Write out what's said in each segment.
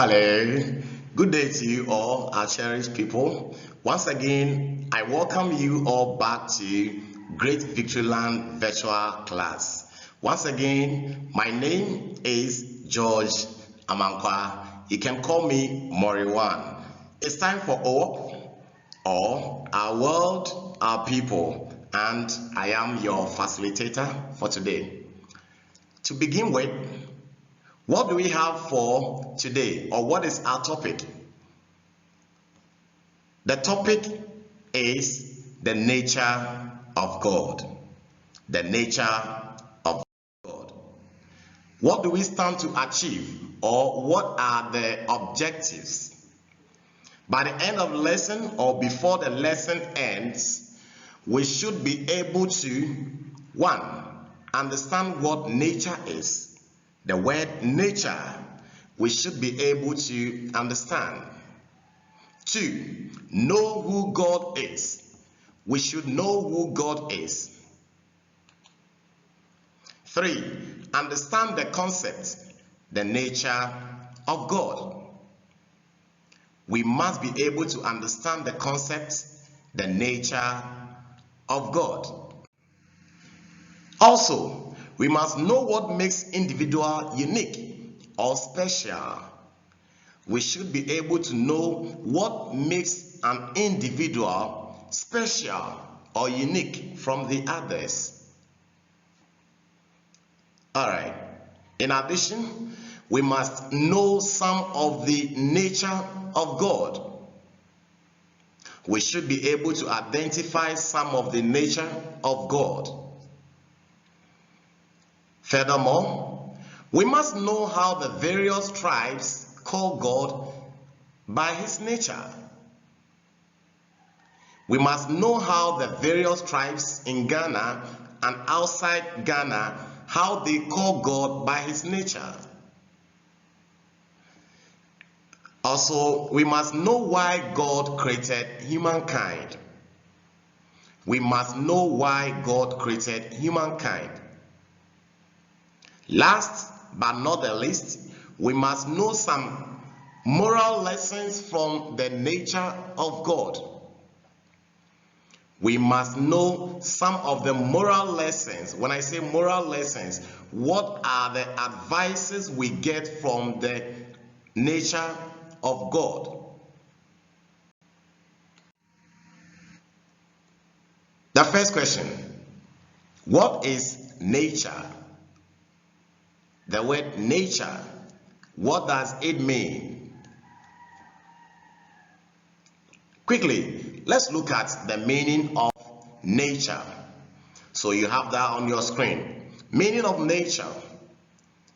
Hello, good day to you all, our cherished people. Once again, I welcome you all back to Great Victoryland virtual class. Once again, my name is George Amankwa. You can call me Moriwan. It's time for all, our world, our people, and I am your facilitator for today. To begin with, what do we have for today, or what is our topic? The topic is the nature of God. The nature of God. What do we stand to achieve, or what are the objectives? By the end of the lesson, or before the lesson ends, we should be able to, one, understand what nature is. The word nature, we should be able to understand. Two, know who God is. We should know who God is. Three, understand the concept, the nature of God. We must be able to understand the concept, the nature of God. Also, we must know what makes individual unique or special. We should be able to know what makes an individual special or unique from the others. Alright, in addition, we must know some of the nature of God. We should be able to identify some of the nature of God. Furthermore, we must know how the various tribes call God by his nature. We must know how the various tribes in Ghana and outside Ghana, how they call God by his nature. Also, we must know why God created humankind. We must know why God created humankind. Last but not the least, we must know some moral lessons from the nature of God. We must know some of the moral lessons. When I say moral lessons, what are the advices we get from the nature of God? The first question, what is nature? The word nature, what does it mean? Quickly, let's look at the meaning of nature. So you have that on your screen. Meaning of nature.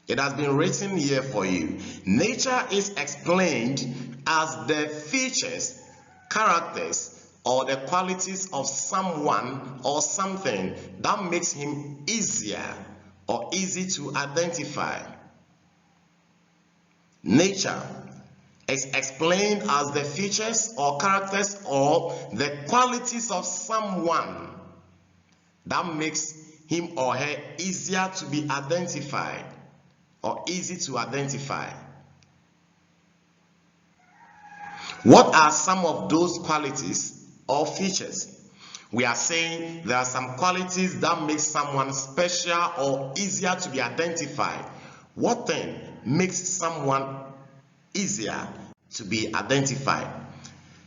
It has been written here for you. Nature is explained as the features, characters, or the qualities of someone or something that makes him easier or easy to identify. Nature is explained as the features or characters or the qualities of someone that makes him or her easier to be identified or easy to identify. What are some of those qualities or features? We are saying there are some qualities that make someone special or easier to be identified. What then makes someone easier to be identified?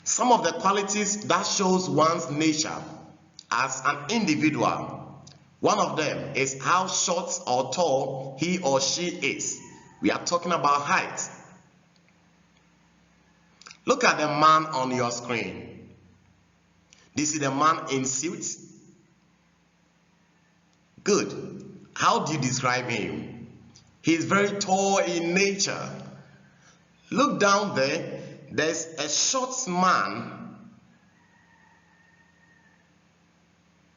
Some of the qualities that shows one's nature as an individual. One of them is how short or tall he or she is. We are talking about height. Look at the man on your screen. This is the man in suit. Good. How do you describe him? He is very tall in nature. Look down there. There's a short man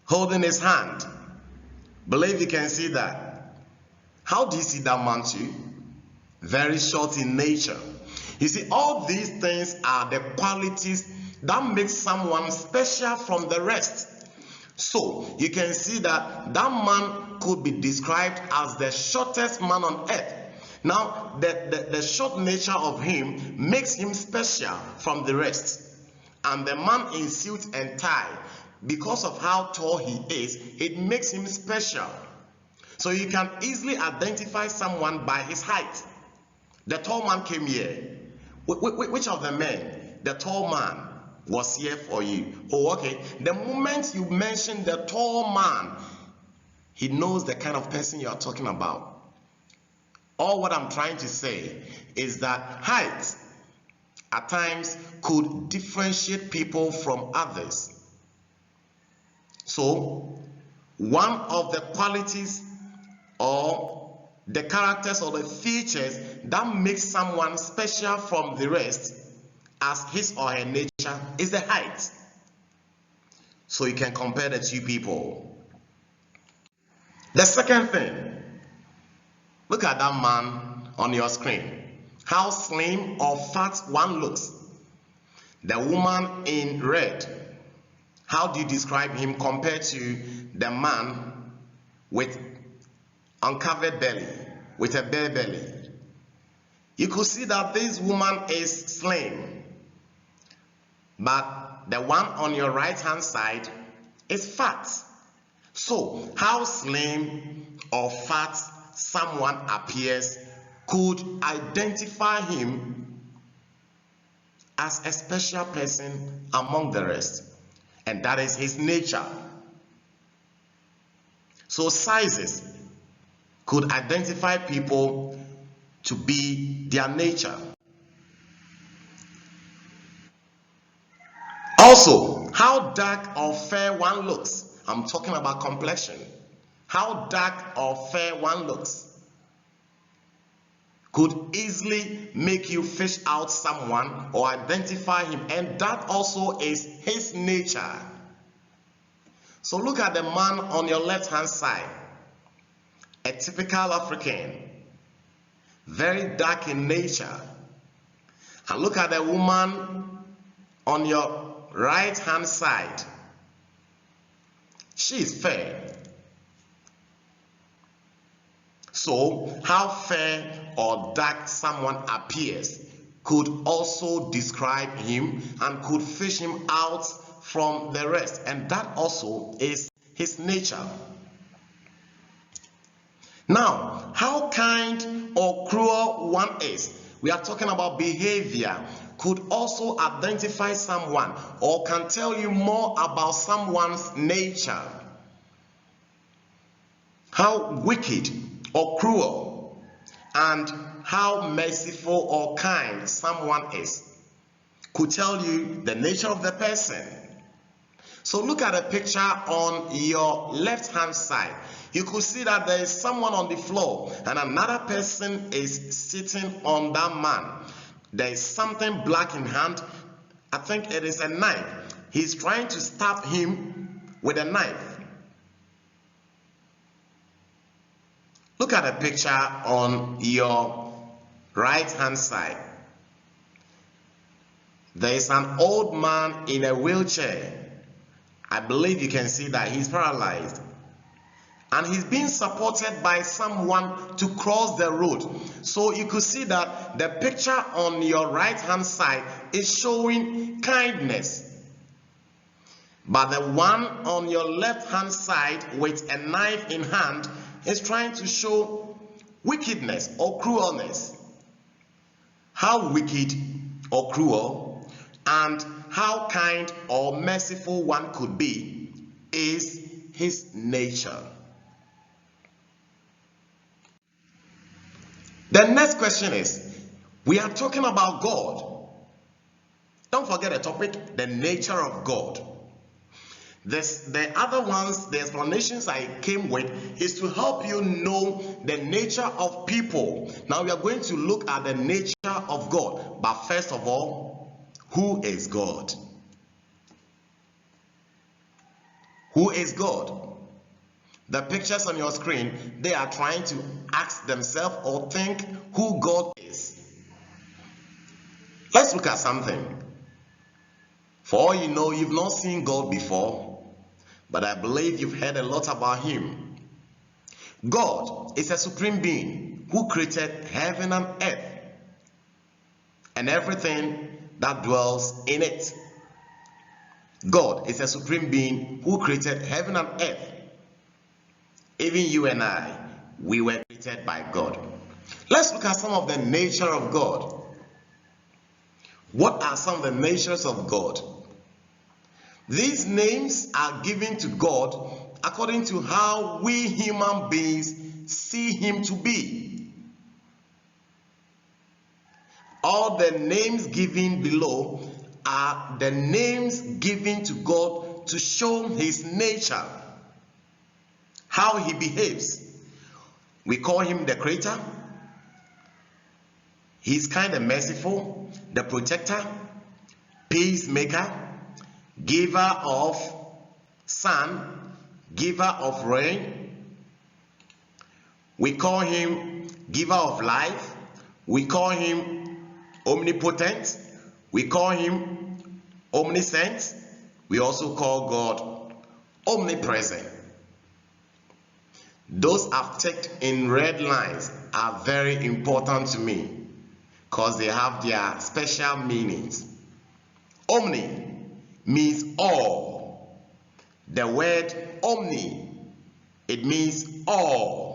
holding his hand. Believe you can see that. How do you see that man too? Very short in nature. You see, all these things are the qualities that make someone special from the rest. So you can see that that man could be described as the shortest man on earth. Now, the short nature of him makes him special from the rest. And the man in suit and tie, because of how tall he is, it makes him special. So you can easily identify someone by his height. The tall man came here. Which of the men? The tall man was here for you. Oh, okay. The moment you mention the tall man, he knows the kind of person you are talking about. All what I'm trying to say is that height at times could differentiate people from others. So, one of the qualities or the characters or the features that makes someone special from the rest as his or her nature is the height. So you can compare the two people. The second thing, look at that man on your screen. How slim or fat one looks. The woman in red, how do you describe him compared to the man with uncovered belly, with a bare belly? You could see that this woman is slim, but the one on your right hand side is fat. So how slim or fat someone appears could identify him as a special person among the rest, and that is his nature. So sizes could identify people to be their nature. Also, how dark or fair one looks. I'm talking about complexion. How dark or fair one looks could easily make you fish out someone or identify him, and that also is his nature. So look at the man on your left hand side, a typical African, very dark in nature. And look at the woman on your right hand side. She is fair. So how fair or dark someone appears could also describe him and could fish him out from the rest, and that also is his nature. Now, how kind or cruel one is, we are talking about behavior, could also identify someone or can tell you more about someone's nature. How wicked or cruel and how merciful or kind someone is could tell you the nature of the person. So look at a picture on your left hand side. You could see that there is someone on the floor and another person is sitting on that man. There is something black in hand. I think it is a knife. He's trying to stab him with a knife. Look at a picture on your right hand side. There is an old man in a wheelchair. I believe you can see that he's paralyzed. And he's being supported by someone to cross the road. So you could see that the picture on your right hand side is showing kindness. But the one on your left hand side with a knife in hand is trying to show wickedness or cruelness. How wicked or cruel and how kind or merciful one could be is his nature. The next question is, we are talking about God. Don't forget the topic, the nature of God. The other ones, the explanations I came with is to help you know the nature of people. Now we are going to look at the nature of God. But first of all, who is God? Who is God? The pictures on your screen, they are trying to ask themselves or think who God is. Let's look at something. For all you know, you've not seen God before, but I believe you've heard a lot about him. God is a supreme being who created heaven and earth and everything that dwells in it. God is a supreme being who created heaven and earth. Even you and I, we were created by God. Let's look at some of the nature of God. What are some of the natures of God? These names are given to God according to how we human beings see him to be. All the names given below are the names given to God to show his nature, how he behaves. We call him the creator. He's kind and merciful, the protector, peacemaker, giver of sun, giver of rain. We call him giver of life. We call him omnipotent. We call him omniscient. We also call God omnipresent. Those I've ticked in red lines are very important to me because they have their special meanings. Omni means all. The word omni, it means all.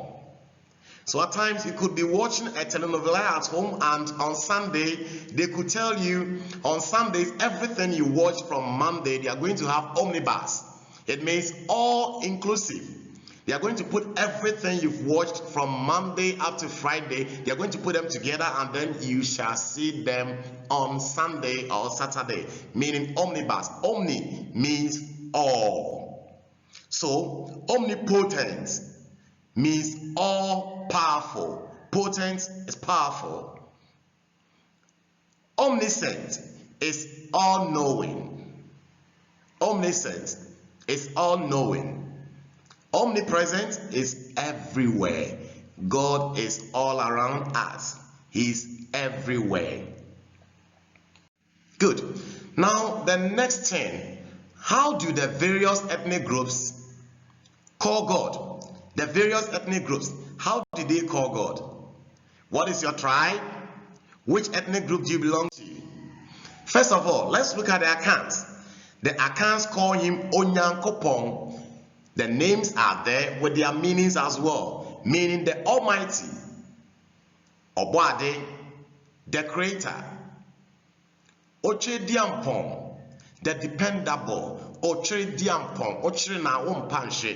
So at times you could be watching a telenovela at home, and on Sunday they could tell you on Sundays everything you watch from Monday they are going to have omnibus. It means all inclusive. They are going to put everything you've watched from Monday up to Friday, they are going to put them together, and then you shall see them on Sunday or Saturday, meaning omnibus. Omni means all. So omnipotent means all powerful. Potent is powerful. Omniscient is all knowing. Omniscient is all knowing. Omnipresent is everywhere. God is all around us. He's everywhere. Good. Now the next thing, how do the various ethnic groups call God? The various ethnic groups, how do they call God? What is your tribe? Which ethnic group do you belong to? First of all, let's look at the Akans. The Akans call him Onyankopon. The names are there with their meanings as well, meaning the Almighty, Obwade, the Creator, Oche Diampon, the Dependable, Oche Diampon, Oche na Wompanche,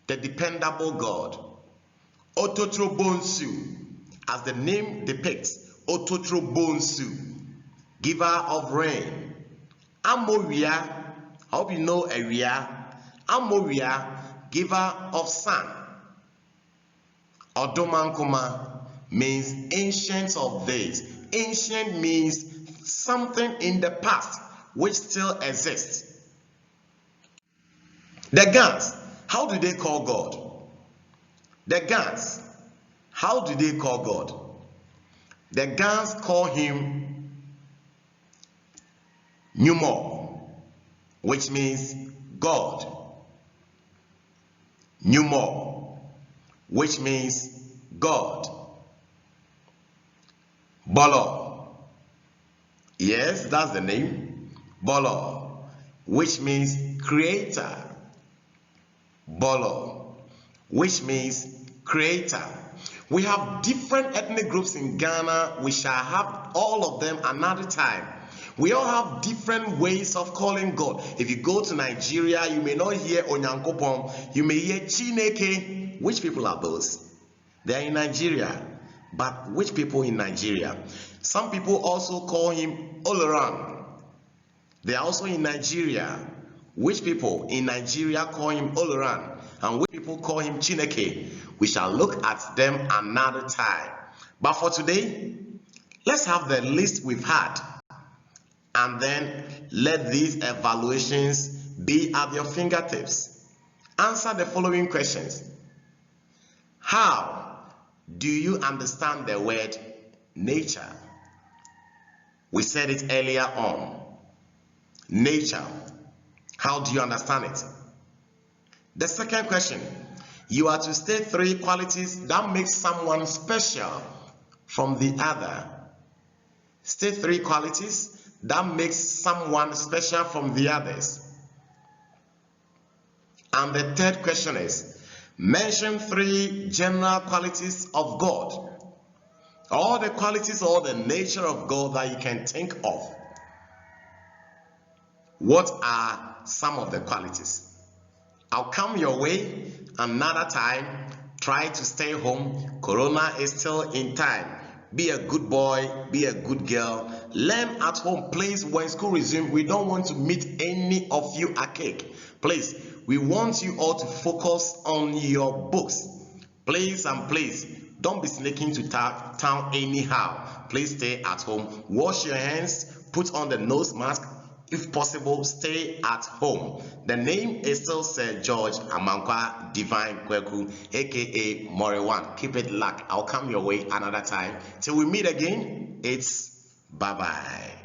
the Dependable God, Ototro Bonsu, as the name depicts, Ototro Bonsu, giver of rain, Amoria, I hope you know Area, Amoria, giver of sun. Odomankoma means ancient of days. Ancient means something in the past which still exists. The Gans, how do they call God? The Gans, how do they call God? The Gans call him Numo, which means God. Numo, which means God. Bolo, yes, that's the name. Bolo, which means creator. Bolo, which means creator. We have different ethnic groups in Ghana. We shall have all of them another time. We all have different ways of calling God. If you go to Nigeria, you may not hear Onyankopon, you may hear Chineke. Which people are those? They are in Nigeria. But which people in Nigeria? Some people also call him Oloran. They are also in Nigeria. Which people in Nigeria call him Oloran? And which people call him Chineke? We shall look at them another time. But for today, let's have the list we've had. And then let these evaluations be at your fingertips. Answer the following questions. How do you understand the word nature? We said it earlier on. Nature. How do you understand it? The second question. You are to state 3 qualities that make someone special from the other. State 3 qualities that makes someone special from the others. And the third question is, mention 3 general qualities of God. All the qualities or the nature of God that you can think of. What are some of the qualities? I'll come your way another time. Try to stay home. Corona is still in time. Be a good boy, be a good girl. Learn at home. Please, when school resumes, we don't want to meet any of you at cake. Please, we want you all to focus on your books. Please and please, don't be sneaking to town anyhow. Please stay at home. Wash your hands. Put on the nose mask. If possible, stay at home. The name is still Sir George Amankwa Divine Kweku, aka Moriwan. Keep it luck. I'll come your way another time. Till we meet again, it's bye-bye.